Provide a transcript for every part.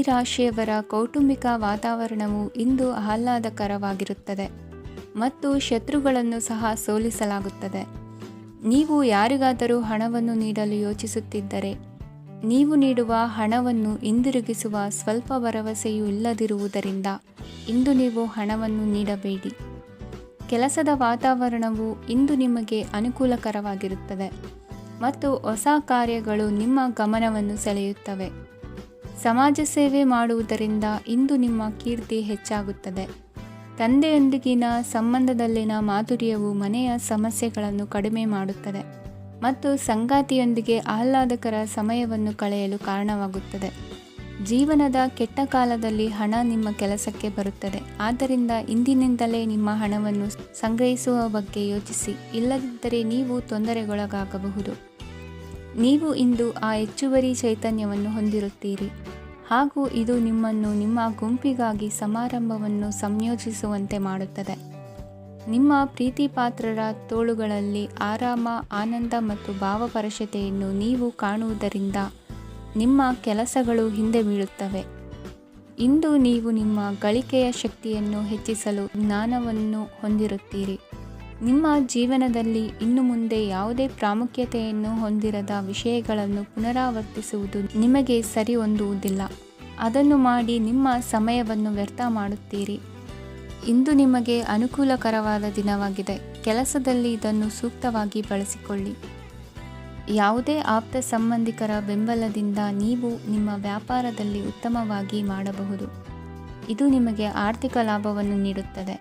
ರಾಶಿಯವರ ಕೌಟುಂಬಿಕ ವಾತಾವರಣವು ಇಂದು ಆಹ್ಲಾದಕರವಾಗಿರುತ್ತದೆ ಮತ್ತು ಶತ್ರುಗಳನ್ನು ಸಹ ಸೋಲಿಸಲಾಗುತ್ತದೆ. ನೀವು ಯಾರಿಗಾದರೂ ಹಣವನ್ನು ನೀಡಲು ಯೋಚಿಸುತ್ತಿದ್ದರೆ, ನೀವು ನೀಡುವ ಹಣವನ್ನು ಹಿಂದಿರುಗಿಸುವ ಸ್ವಲ್ಪ ಭರವಸೆಯೂ ಇಲ್ಲದಿರುವುದರಿಂದ ಇಂದು ನೀವು ಹಣವನ್ನು ನೀಡಬೇಡಿ. ಕೆಲಸದ ವಾತಾವರಣವು ಇಂದು ನಿಮಗೆ ಅನುಕೂಲಕರವಾಗಿರುತ್ತದೆ ಮತ್ತು ಹೊಸ ಕಾರ್ಯಗಳು ನಿಮ್ಮ ಗಮನವನ್ನು ಸೆಳೆಯುತ್ತವೆ. ಸಮಾಜ ಸೇವೆ ಮಾಡುವುದರಿಂದ ಇಂದು ನಿಮ್ಮ ಕೀರ್ತಿ ಹೆಚ್ಚಾಗುತ್ತದೆ. ತಂದೆಯೊಂದಿಗಿನ ಸಂಬಂಧದಲ್ಲಿನ ಮಾಧುರ್ಯವು ಮನೆಯ ಸಮಸ್ಯೆಗಳನ್ನು ಕಡಿಮೆ ಮಾಡುತ್ತದೆ ಮತ್ತು ಸಂಗಾತಿಯೊಂದಿಗೆ ಆಹ್ಲಾದಕರ ಸಮಯವನ್ನು ಕಳೆಯಲು ಕಾರಣವಾಗುತ್ತದೆ. ಜೀವನದ ಕೆಟ್ಟ ಕಾಲದಲ್ಲಿ ಹಣ ನಿಮ್ಮ ಕೆಲಸಕ್ಕೆ ಬರುತ್ತದೆ. ಆದ್ದರಿಂದ ಇಂದಿನಿಂದಲೇ ನಿಮ್ಮ ಹಣವನ್ನು ಸಂಗ್ರಹಿಸುವ ಬಗ್ಗೆ ಯೋಚಿಸಿ, ಇಲ್ಲದಿದ್ದರೆ ನೀವು ತೊಂದರೆಗೊಳಗಾಗಬಹುದು. ನೀವು ಇಂದು ಆ ಹೆಚ್ಚುವರಿ ಚೈತನ್ಯವನ್ನು ಹೊಂದಿರುತ್ತೀರಿ ಹಾಗೂ ಇದು ನಿಮ್ಮನ್ನು ನಿಮ್ಮ ಗುಂಪಿಗಾಗಿ ಸಮಾರಂಭವನ್ನು ಸಂಯೋಜಿಸುವಂತೆ ಮಾಡುತ್ತದೆ. ನಿಮ್ಮ ಪ್ರೀತಿಪಾತ್ರರ ತೋಳುಗಳಲ್ಲಿ ಆರಾಮ, ಆನಂದ ಮತ್ತು ಭಾವಪರಶತೆಯನ್ನು ನೀವು ಕಾಣುವುದರಿಂದ ನಿಮ್ಮ ಕೆಲಸಗಳು ಹಿಂದೆ ಬೀಳುತ್ತವೆ. ಇಂದು ನೀವು ನಿಮ್ಮ ಗಳಿಕೆಯ ಶಕ್ತಿಯನ್ನು ಹೆಚ್ಚಿಸಲು ಜ್ಞಾನವನ್ನು ಹೊಂದಿರುತ್ತೀರಿ. ನಿಮ್ಮ ಜೀವನದಲ್ಲಿ ಇನ್ನು ಮುಂದೆ ಯಾವುದೇ ಪ್ರಾಮುಖ್ಯತೆಯನ್ನು ಹೊಂದಿರದ ವಿಷಯಗಳನ್ನು ಪುನರಾವರ್ತಿಸುವುದು ನಿಮಗೆ ಸರಿ ಹೊಂದುವುದಿಲ್ಲ. ಅದನ್ನು ಮಾಡಿ ನಿಮ್ಮ ಸಮಯವನ್ನು ವ್ಯರ್ಥ ಮಾಡುತ್ತೀರಿ. ಇಂದು ನಿಮಗೆ ಅನುಕೂಲಕರವಾದ ದಿನವಾಗಿದೆ. ಕೆಲಸದಲ್ಲಿ ಇದನ್ನು ಸೂಕ್ತವಾಗಿ ಬಳಸಿಕೊಳ್ಳಿ. ಯಾವುದೇ ಆಪ್ತ ಸಂಬಂಧಿಕರ ಬೆಂಬಲದಿಂದ ನೀವು ನಿಮ್ಮ ವ್ಯಾಪಾರದಲ್ಲಿ ಉತ್ತಮವಾಗಿ ಮಾಡಬಹುದು. ಇದು ನಿಮಗೆ ಆರ್ಥಿಕ ಲಾಭವನ್ನು ನೀಡುತ್ತದೆ.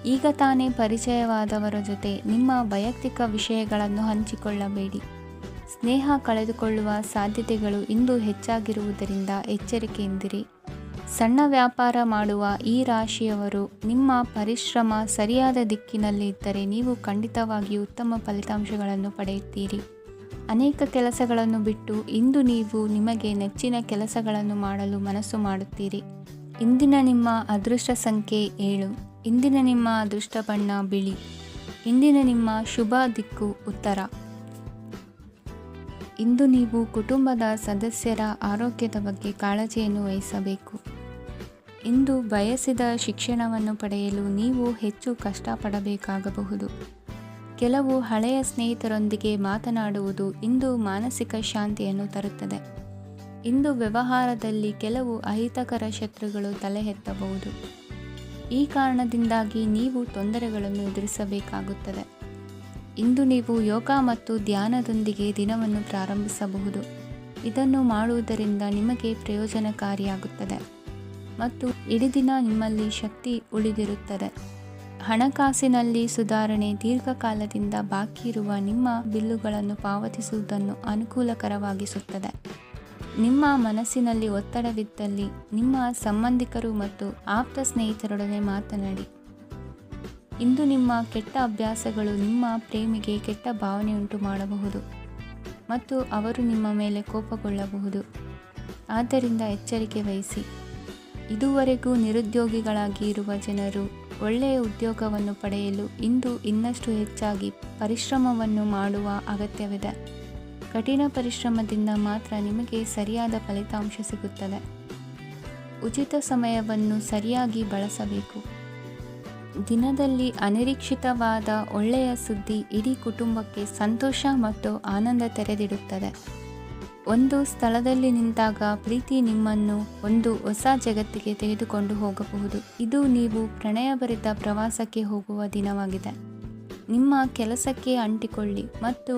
ಈಗ ತಾನೇ ಪರಿಚಯವಾದವರ ಜೊತೆ ನಿಮ್ಮ ವೈಯಕ್ತಿಕ ವಿಷಯಗಳನ್ನು ಹಂಚಿಕೊಳ್ಳಬೇಡಿ. ಸ್ನೇಹ ಕಳೆದುಕೊಳ್ಳುವ ಸಾಧ್ಯತೆಗಳು ಇಂದು ಹೆಚ್ಚಾಗಿರುವುದರಿಂದ ಎಚ್ಚರಿಕೆಯಿಂದಿರಿ. ಸಣ್ಣ ವ್ಯಾಪಾರ ಮಾಡುವ ಈ ರಾಶಿಯವರು ನಿಮ್ಮ ಪರಿಶ್ರಮ ಸರಿಯಾದ ದಿಕ್ಕಿನಲ್ಲಿ ಇದ್ದರೆ ನೀವು ಖಂಡಿತವಾಗಿಯೂ ಉತ್ತಮ ಫಲಿತಾಂಶಗಳನ್ನು ಪಡೆಯುತ್ತೀರಿ. ಅನೇಕ ಕೆಲಸಗಳನ್ನು ಬಿಟ್ಟು ಇಂದು ನೀವು ನಿಮಗೆ ನೆಚ್ಚಿನ ಕೆಲಸಗಳನ್ನು ಮಾಡಲು ಮನಸ್ಸು ಮಾಡುತ್ತೀರಿ. ಇಂದಿನ ನಿಮ್ಮ ಅದೃಷ್ಟ ಸಂಖ್ಯೆ 7. ಇಂದಿನ ನಿಮ್ಮ ಅದೃಷ್ಟ ಬಣ್ಣ ಬಿಳಿ. ಇಂದಿನ ನಿಮ್ಮ ಶುಭ ದಿಕ್ಕು ಉತ್ತರ. ಇಂದು ನೀವು ಕುಟುಂಬದ ಸದಸ್ಯರ ಆರೋಗ್ಯದ ಬಗ್ಗೆ ಕಾಳಜಿಯನ್ನು ವಹಿಸಬೇಕು. ಇಂದು ಬಯಸಿದ ಶಿಕ್ಷಣವನ್ನು ಪಡೆಯಲು ನೀವು ಹೆಚ್ಚು ಕಷ್ಟಪಡಬೇಕಾಗಬಹುದು. ಕೆಲವು ಹಳೆಯ ಸ್ನೇಹಿತರೊಂದಿಗೆ ಮಾತನಾಡುವುದು ಇಂದು ಮಾನಸಿಕ ಶಾಂತಿಯನ್ನು ತರುತ್ತದೆ. ಇಂದು ವ್ಯವಹಾರದಲ್ಲಿ ಕೆಲವು ಅಹಿತಕರ ಶತ್ರುಗಳು ತಲೆ ಎತ್ತಬಹುದು. ಈ ಕಾರಣದಿಂದಾಗಿ ನೀವು ತೊಂದರೆಗಳನ್ನು ಎದುರಿಸಬೇಕಾಗುತ್ತದೆ. ಇಂದು ನೀವು ಯೋಗ ಮತ್ತು ಧ್ಯಾನದೊಂದಿಗೆ ದಿನವನ್ನು ಪ್ರಾರಂಭಿಸಬಹುದು. ಇದನ್ನು ಮಾಡುವುದರಿಂದ ನಿಮಗೆ ಪ್ರಯೋಜನಕಾರಿಯಾಗುತ್ತದೆ ಮತ್ತು ಇಡೀ ದಿನ ನಿಮ್ಮಲ್ಲಿ ಶಕ್ತಿ ಉಳಿದಿರುತ್ತದೆ. ಹಣಕಾಸಿನಲ್ಲಿ ಸುಧಾರಣೆ. ದೀರ್ಘಕಾಲದಿಂದ ಬಾಕಿ ಇರುವ ನಿಮ್ಮ ಬಿಲ್ಲುಗಳನ್ನು ಪಾವತಿಸುವುದನ್ನು ಅನುಕೂಲಕರವಾಗಿಸುತ್ತದೆ. ನಿಮ್ಮ ಮನಸ್ಸಿನಲ್ಲಿ ಒತ್ತಡವಿದ್ದಲ್ಲಿ ನಿಮ್ಮ ಸಂಬಂಧಿಕರು ಮತ್ತು ಆಪ್ತ ಸ್ನೇಹಿತರೊಡನೆ ಮಾತನಾಡಿ. ಇಂದು ನಿಮ್ಮ ಕೆಟ್ಟ ಅಭ್ಯಾಸಗಳು ನಿಮ್ಮ ಪ್ರೇಮಿಗೆ ಕೆಟ್ಟ ಭಾವನೆಯುಂಟು ಮಾಡಬಹುದು ಮತ್ತು ಅವರು ನಿಮ್ಮ ಮೇಲೆ ಕೋಪಗೊಳ್ಳಬಹುದು. ಆದ್ದರಿಂದ ಎಚ್ಚರಿಕೆ ವಹಿಸಿ. ಇದುವರೆಗೂ ನಿರುದ್ಯೋಗಿಗಳಾಗಿ ಇರುವ ಜನರು ಒಳ್ಳೆಯ ಉದ್ಯೋಗವನ್ನು ಪಡೆಯಲು ಇಂದು ಇನ್ನಷ್ಟು ಹೆಚ್ಚಾಗಿ ಪರಿಶ್ರಮವನ್ನು ಮಾಡುವ ಅಗತ್ಯವಿದೆ. ಕಠಿಣ ಪರಿಶ್ರಮದಿಂದ ಮಾತ್ರ ನಿಮಗೆ ಸರಿಯಾದ ಫಲಿತಾಂಶ ಸಿಗುತ್ತದೆ. ಉಚಿತ ಸಮಯವನ್ನು ಸರಿಯಾಗಿ ಬಳಸಬೇಕು. ದಿನದಲ್ಲಿ ಅನಿರೀಕ್ಷಿತವಾದ ಒಳ್ಳೆಯ ಸುದ್ದಿ ಇಡೀ ಕುಟುಂಬಕ್ಕೆ ಸಂತೋಷ ಮತ್ತು ಆನಂದ ತೆರೆದಿಡುತ್ತದೆ. ಒಂದು ಸ್ಥಳದಲ್ಲಿ ನಿಂತಾಗ ಪ್ರೀತಿ ನಿಮ್ಮನ್ನು ಒಂದು ಹೊಸ ಜಗತ್ತಿಗೆ ತೆಗೆದುಕೊಂಡು ಹೋಗಬಹುದು. ಇದು ನೀವು ಪ್ರಣಯಭರಿತ ಪ್ರವಾಸಕ್ಕೆ ಹೋಗುವ ದಿನವಾಗಿದೆ. ನಿಮ್ಮ ಕೆಲಸಕ್ಕೆ ಅಂಟಿಕೊಳ್ಳಿ ಮತ್ತು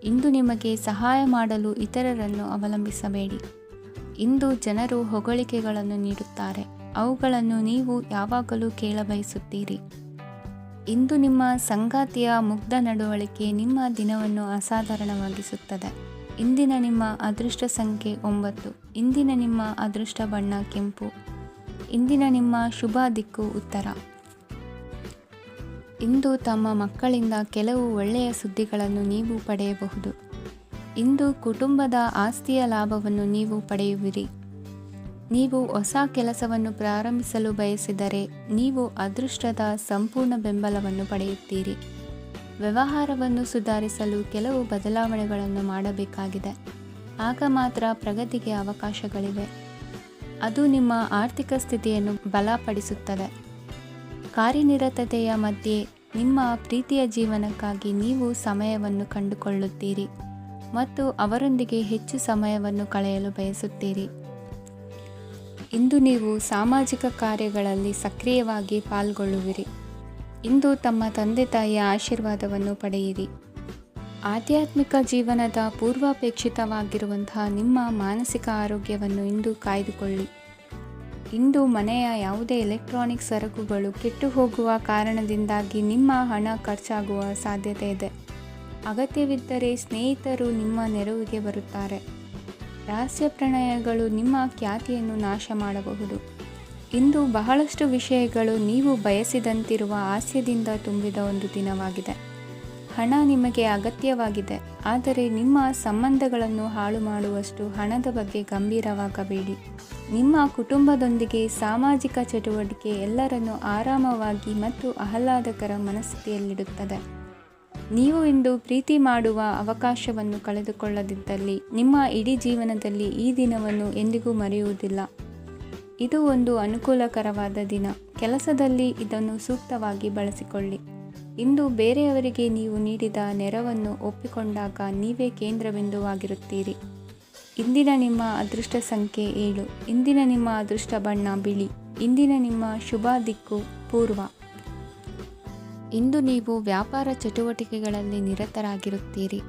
ಇಂದು ನಿಮಗೆ ಸಹಾಯ ಮಾಡಲು ಇತರರನ್ನು ಅವಲಂಬಿಸಬೇಡಿ. ಇಂದು ಜನರು ಹೊಗಳಿಕೆಗಳನ್ನು ನೀಡುತ್ತಾರೆ. ಅವುಗಳನ್ನು ನೀವು ಯಾವಾಗಲೂ ಕೇಳಬಯಸುತ್ತೀರಿ. ಇಂದು ನಿಮ್ಮ ಸಂಗಾತಿಯ ಮುಗ್ಧ ನಡವಳಿಕೆ ನಿಮ್ಮ ದಿನವನ್ನು ಅಸಾಧಾರಣವಾಗಿಸುತ್ತದೆ. ಇಂದಿನ ನಿಮ್ಮ ಅದೃಷ್ಟ ಸಂಖ್ಯೆ 9. ಇಂದಿನ ನಿಮ್ಮ ಅದೃಷ್ಟ ಬಣ್ಣ ಕೆಂಪು. ಇಂದಿನ ನಿಮ್ಮ ಶುಭ ದಿಕ್ಕು ಉತ್ತರ. ಇಂದು ತಮ್ಮ ಮಕ್ಕಳಿಂದ ಕೆಲವು ಒಳ್ಳೆಯ ಸುದ್ದಿಗಳನ್ನು ನೀವು ಪಡೆಯಬಹುದು. ಇಂದು ಕುಟುಂಬದ ಆಸ್ತಿಯ ಲಾಭವನ್ನು ನೀವು ಪಡೆಯುವಿರಿ. ನೀವು ಹೊಸ ಕೆಲಸವನ್ನು ಪ್ರಾರಂಭಿಸಲು ಬಯಸಿದರೆ ನೀವು ಅದೃಷ್ಟದ ಸಂಪೂರ್ಣ ಬೆಂಬಲವನ್ನು ಪಡೆಯುತ್ತೀರಿ. ವ್ಯವಹಾರವನ್ನು ಸುಧಾರಿಸಲು ಕೆಲವು ಬದಲಾವಣೆಗಳನ್ನು ಮಾಡಬೇಕಾಗಿದೆ. ಆಗ ಮಾತ್ರ ಪ್ರಗತಿಗೆ ಅವಕಾಶಗಳಿವೆ. ಅದು ನಿಮ್ಮ ಆರ್ಥಿಕ ಸ್ಥಿತಿಯನ್ನು ಬಲಪಡಿಸುತ್ತದೆ. ಕಾರ್ಯನಿರತತೆಯ ಮಧ್ಯೆ ನಿಮ್ಮ ಪ್ರೀತಿಯ ಜೀವನಕ್ಕಾಗಿ ನೀವು ಸಮಯವನ್ನು ಕಂಡುಕೊಳ್ಳುತ್ತೀರಿ ಮತ್ತು ಅವರೊಂದಿಗೆ ಹೆಚ್ಚು ಸಮಯವನ್ನು ಕಳೆಯಲು ಬಯಸುತ್ತೀರಿ. ಇಂದು ನೀವು ಸಾಮಾಜಿಕ ಕಾರ್ಯಗಳಲ್ಲಿ ಸಕ್ರಿಯವಾಗಿ ಪಾಲ್ಗೊಳ್ಳುವಿರಿ. ಇಂದು ತಮ್ಮ ತಂದೆ ತಾಯಿಯ ಆಶೀರ್ವಾದವನ್ನು ಪಡೆಯಿರಿ. ಆಧ್ಯಾತ್ಮಿಕ ಜೀವನದ ಪೂರ್ವಾಪೇಕ್ಷಿತವಾಗಿರುವಂತಹ ನಿಮ್ಮ ಮಾನಸಿಕ ಆರೋಗ್ಯವನ್ನು ಇಂದು ಕಾಯ್ದುಕೊಳ್ಳಿ. ಇಂದು ಮನೆಯ ಯಾವುದೇ ಎಲೆಕ್ಟ್ರಾನಿಕ್ ಸರಕುಗಳು ಕೆಟ್ಟು ಹೋಗುವ ಕಾರಣದಿಂದಾಗಿ ನಿಮ್ಮ ಹಣ ಖರ್ಚಾಗುವ ಸಾಧ್ಯತೆ ಇದೆ. ಅಗತ್ಯವಿದ್ದರೆ ಸ್ನೇಹಿತರು ನಿಮ್ಮ ನೆರವಿಗೆ ಬರುತ್ತಾರೆ. ರಹಸ್ಯ ಪ್ರಣಯಗಳು ನಿಮ್ಮ ಖ್ಯಾತಿಯನ್ನು ನಾಶ ಮಾಡಬಹುದು. ಇಂದು ಬಹಳಷ್ಟು ವಿಷಯಗಳು ನೀವು ಬಯಸಿದಂತಿರುವ ಹಾಸ್ಯದಿಂದ ತುಂಬಿದ ಒಂದು ದಿನವಾಗಿದೆ. ಹಣ ನಿಮಗೆ ಅಗತ್ಯವಾಗಿದೆ, ಆದರೆ ನಿಮ್ಮ ಸಂಬಂಧಗಳನ್ನು ಹಾಳು ಮಾಡುವಷ್ಟು ಹಣದ ಬಗ್ಗೆ ಗಂಭೀರವಾಗಬೇಡಿ. ನಿಮ್ಮ ಕುಟುಂಬದೊಂದಿಗೆ ಸಾಮಾಜಿಕ ಚಟುವಟಿಕೆ ಎಲ್ಲರನ್ನೂ ಆರಾಮವಾಗಿ ಮತ್ತು ಆಹ್ಲಾದಕರ ಮನಸ್ಥಿತಿಯಲ್ಲಿಡುತ್ತದೆ. ನೀವು ಇಂದು ಪ್ರೀತಿ ಮಾಡುವ ಅವಕಾಶವನ್ನು ಕಳೆದುಕೊಳ್ಳದಿದ್ದಲ್ಲಿ ನಿಮ್ಮ ಇಡೀ ಜೀವನದಲ್ಲಿ ಈ ದಿನವನ್ನು ಎಂದಿಗೂ ಮರೆಯುವುದಿಲ್ಲ. ಇದು ಒಂದು ಅನುಕೂಲಕರವಾದ ದಿನ. ಕೆಲಸದಲ್ಲಿ ಇದನ್ನು ಸೂಕ್ತವಾಗಿ ಬಳಸಿಕೊಳ್ಳಿ. ಇಂದು ಬೇರೆಯವರಿಗೆ ನೀವು ನೀಡಿದ ನೆರವನ್ನು ಒಪ್ಪಿಕೊಂಡಾಗ ನೀವೇ ಕೇಂದ್ರಬಿಂದುವಾಗಿರುತ್ತೀರಿ. ಇಂದಿನ ನಿಮ್ಮ ಅದೃಷ್ಟ ಸಂಖ್ಯೆ 7. ಇಂದಿನ ನಿಮ್ಮ ಅದೃಷ್ಟ ಬಣ್ಣ ಬಿಳಿ. ಇಂದಿನ ನಿಮ್ಮ ಶುಭ ದಿಕ್ಕು ಪೂರ್ವ. ಇಂದು ನೀವು ವ್ಯಾಪಾರ ಚಟುವಟಿಕೆಗಳಲ್ಲಿ ನಿರತರಾಗಿರುತ್ತೀರಿ.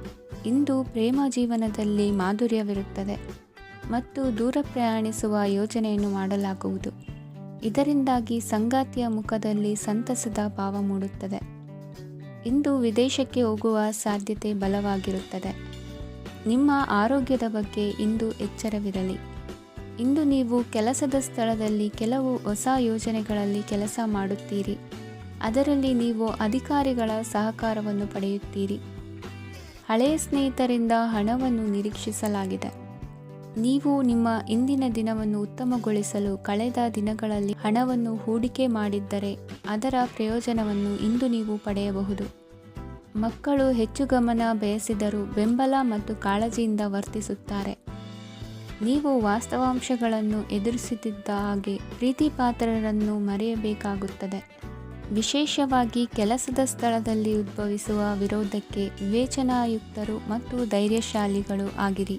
ಇಂದು ಪ್ರೇಮ ಜೀವನದಲ್ಲಿ ಮಾಧುರ್ಯವಿರುತ್ತದೆ ಮತ್ತು ದೂರ ಪ್ರಯಾಣಿಸುವ ಯೋಜನೆಯನ್ನು ಮಾಡಲಾಗುವುದು. ಇದರಿಂದಾಗಿ ಸಂಗಾತಿಯ ಮುಖದಲ್ಲಿ ಸಂತಸದ ಭಾವ ಮೂಡುತ್ತದೆ. ಇಂದು ವಿದೇಶಕ್ಕೆ ಹೋಗುವ ಸಾಧ್ಯತೆ ಬಲವಾಗಿರುತ್ತದೆ. ನಿಮ್ಮ ಆರೋಗ್ಯದ ಬಗ್ಗೆ ಇಂದು ಎಚ್ಚರವಿರಲಿ. ಇಂದು ನೀವು ಕೆಲಸದ ಸ್ಥಳದಲ್ಲಿ ಕೆಲವು ಹೊಸ ಯೋಜನೆಗಳಲ್ಲಿ ಕೆಲಸ ಮಾಡುತ್ತೀರಿ. ಅದರಲ್ಲಿ ನೀವು ಅಧಿಕಾರಿಗಳ ಸಹಕಾರವನ್ನು ಪಡೆಯುತ್ತೀರಿ. ಹಳೆಯ ಸ್ನೇಹಿತರಿಂದ ಹಣವನ್ನು ನಿರೀಕ್ಷಿಸಲಾಗಿದೆ. ನೀವು ನಿಮ್ಮ ಇಂದಿನ ದಿನವನ್ನು ಉತ್ತಮಗೊಳಿಸಲು ಕಳೆದ ದಿನಗಳಲ್ಲಿ ಹಣವನ್ನು ಹೂಡಿಕೆ ಮಾಡಿದ್ದರೆ ಅದರ ಪ್ರಯೋಜನವನ್ನು ಇಂದು ನೀವು ಪಡೆಯಬಹುದು. ಮಕ್ಕಳು ಹೆಚ್ಚು ಗಮನ ಬಯಸಿದರೂ ಬೆಂಬಲ ಮತ್ತು ಕಾಳಜಿಯಿಂದ ವರ್ತಿಸುತ್ತಾರೆ. ನೀವು ವಾಸ್ತವಾಂಶಗಳನ್ನು ಎದುರಿಸುತ್ತಿದ್ದ ಹಾಗೆ ಪ್ರೀತಿಪಾತ್ರರನ್ನು ಮರೆಯಬೇಕಾಗುತ್ತದೆ. ವಿಶೇಷವಾಗಿ ಕೆಲಸದ ಸ್ಥಳದಲ್ಲಿ ಉದ್ಭವಿಸುವ ವಿರೋಧಕ್ಕೆ ವಿವೇಚನಾಯುಕ್ತರು ಮತ್ತು ಧೈರ್ಯಶಾಲಿಗಳು ಆಗಿರಿ.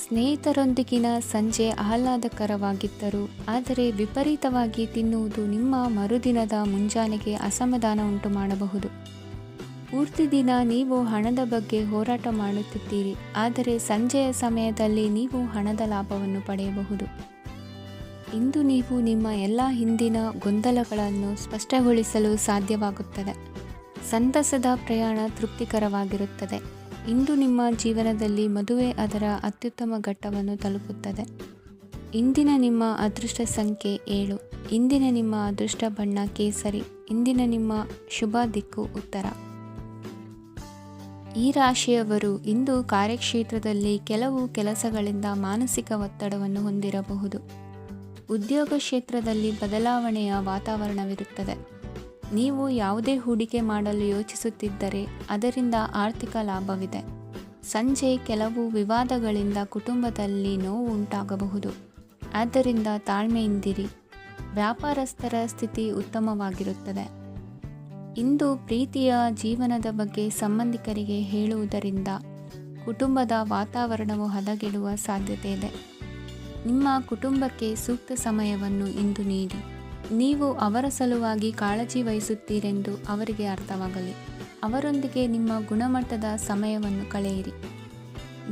ಸ್ನೇಹಿತರೊಂದಿಗಿನ ಸಂಜೆ ಆಹ್ಲಾದಕರವಾಗಿದ್ದರೂ ಆದರೆ ವಿಪರೀತವಾಗಿ ತಿನ್ನುವುದು ನಿಮ್ಮ ಮರುದಿನದ ಮುಂಜಾನೆಗೆ ಅಸಮಾಧಾನ ಉಂಟು ಮಾಡಬಹುದು. ಪೂರ್ತಿ ದಿನ ನೀವು ಹಣದ ಬಗ್ಗೆ ಹೋರಾಟ ಮಾಡುತ್ತಿದ್ದೀರಿ, ಆದರೆ ಸಂಜೆಯ ಸಮಯದಲ್ಲಿ ನೀವು ಹಣದ ಲಾಭವನ್ನು ಪಡೆಯಬಹುದು. ಇಂದು ನೀವು ನಿಮ್ಮ ಎಲ್ಲ ಹಿಂದಿನ ಗೊಂದಲಗಳನ್ನು ಸ್ಪಷ್ಟಗೊಳಿಸಲು ಸಾಧ್ಯವಾಗುತ್ತದೆ. ಸಂತಸದ ಪ್ರಯಾಣ ತೃಪ್ತಿಕರವಾಗಿರುತ್ತದೆ. ಇಂದು ನಿಮ್ಮ ಜೀವನದಲ್ಲಿ ಮದುವೆ ಅದರ ಅತ್ಯುತ್ತಮ ಘಟ್ಟವನ್ನು ತಲುಪುತ್ತದೆ. ಇಂದಿನ ನಿಮ್ಮ ಅದೃಷ್ಟ ಸಂಖ್ಯೆ 7. ಇಂದಿನ ನಿಮ್ಮ ಅದೃಷ್ಟ ಬಣ್ಣ ಕೇಸರಿ. ಇಂದಿನ ನಿಮ್ಮ ಶುಭ ದಿಕ್ಕು ಉತ್ತರ. ಈ ರಾಶಿಯವರು ಇಂದು ಕಾರ್ಯಕ್ಷೇತ್ರದಲ್ಲಿ ಕೆಲವು ಕೆಲಸಗಳಿಂದ ಮಾನಸಿಕ ಒತ್ತಡವನ್ನು ಹೊಂದಿರಬಹುದು. ಉದ್ಯೋಗ ಕ್ಷೇತ್ರದಲ್ಲಿ ಬದಲಾವಣೆಯ ವಾತಾವರಣವಿರುತ್ತದೆ. ನೀವು ಯಾವುದೇ ಹೂಡಿಕೆ ಮಾಡಲು ಯೋಚಿಸುತ್ತಿದ್ದರೆ ಅದರಿಂದ ಆರ್ಥಿಕ ಲಾಭವಿದೆ. ಸಂಜೆ ಕೆಲವು ವಿವಾದಗಳಿಂದ ಕುಟುಂಬದಲ್ಲಿ ನೋವು ಉಂಟಾಗಬಹುದು. ಆದ್ದರಿಂದ ತಾಳ್ಮೆಯಿಂದಿರಿ. ವ್ಯಾಪಾರಸ್ಥರ ಸ್ಥಿತಿ ಉತ್ತಮವಾಗಿರುತ್ತದೆ. ಇಂದು ಪ್ರೀತಿಯ ಜೀವನದ ಬಗ್ಗೆ ಸಂಬಂಧಿಕರಿಗೆ ಹೇಳುವುದರಿಂದ ಕುಟುಂಬದ ವಾತಾವರಣವು ಹದಗೆಡುವ ಸಾಧ್ಯತೆ ಇದೆ. ನಿಮ್ಮ ಕುಟುಂಬಕ್ಕೆ ಸೂಕ್ತ ಸಮಯವನ್ನು ಇಂದು ನೀಡಿ. ನೀವು ಅವರ ಸಲುವಾಗಿ ಕಾಳಜಿ ವಹಿಸುತ್ತೀರೆಂದು ಅವರಿಗೆ ಅರ್ಥವಾಗಲಿ. ಅವರೊಂದಿಗೆ ನಿಮ್ಮ ಗುಣಮಟ್ಟದ ಸಮಯವನ್ನು ಕಳೆಯಿರಿ.